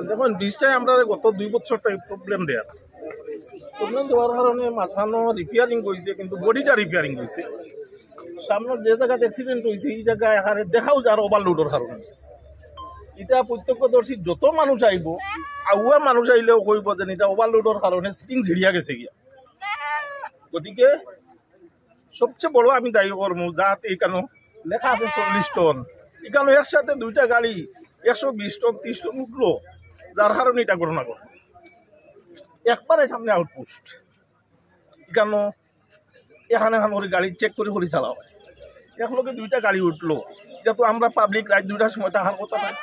দেখুন ব্রিজটাই আমরা গত 2 বছর প্রবলেম দেওয়ার কারণে মাথানো রিপেয়ারিং করেছে, কিন্তু বডিটা রিপেয়ারিং করেছে। সামনে যে জায়গাতে অ্যাক্সিডেন্ট হয়েছে এই জায়গায় এখানে দেখাও যার ওভারলোডের কারণে এটা প্রত্যক্ষদর্শী যত মানুষ আইব আগুয়া মানুষ আইলেও কইব যে এটা ওভারলোডের কারণে স্প্রিং ছিড়িয়া গেছে গিয়া। গতিকে সবচেয়ে বড় আমি দায়ী করবো যাতে এখানে লেখা আছে 40 টন, এখানে একসাথে দুইটা গাড়ি 120 টন 30 টন উঠলো, যার কারণে এটা ঘটনা ঘটে। একবারে সামনে আউটপোস্ট এখানে করে গাড়ি চেক করে চালা হয়, এক লোকে দুইটা গাড়ি উঠলো, এটা তো আমরা পাবলিক রাত 2টার সময় তাহার কথা নাই।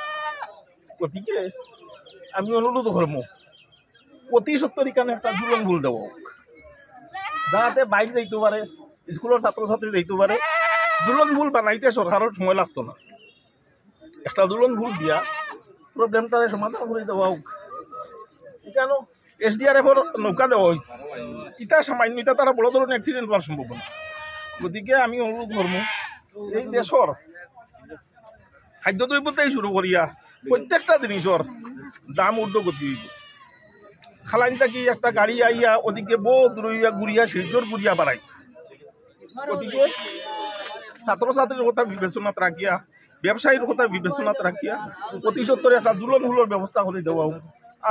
গতিকে আমি অনুরোধ করবো অতি সত্তর এখানে একটা ঝুলন ভুল দেব, যাতে বাইক যাইতে পারে, স্কুলের ছাত্রছাত্রী যাইতে পারে। ঝুলন ভুল বানাইতে সরকারের সময় লাগতো না, একটা ঝুলন ভুল দিয়া প্রবলেমটা সমাধান করে দেওয়া হোক। কেন SDRF-এর নৌকা দেওয়া হয়েছে, ইটা সামান্য, ইটা তারা বড় ধরনের অ্যাক্সিডেন্ট হওয়ার সম্ভাবনা। গতিকে আমি অনুরোধ করবো এই দেশের খাদ্যদ্রব্যতেই শুরু করিয়া প্রত্যেকটা জিনিসের দাম ঊর্ধ্বগতি হইব। খালাইন থাকি একটা গাড়ি আইয়া ওদিকে বহুত রইয়া ঘুরিয়া শিলচর ঘুরিয়া বাড়াই। গতিকে ছাত্রছাত্রীর কথা বিবেচনাত রাখিয়া, ব্যবসায়ীর কথা বিবেচনাত রাখিয়া অতি সত্তরে একটা দুলনমূলক ব্যবস্থা করে দেওয়া হোক।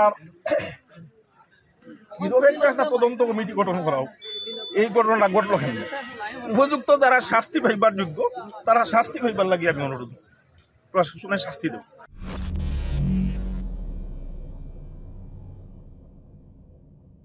আর নিরপেক্ষ একটা তদন্ত কমিটি গঠন করা হোক। এই ঘটনাটা ঘটলো কেন, উপযুক্ত যারা শাস্তি পাইবার যোগ্য তারা শাস্তি পাইবার লাগিয়ে আমি অনুরোধ, প্রশাসনের শাস্তি দেব।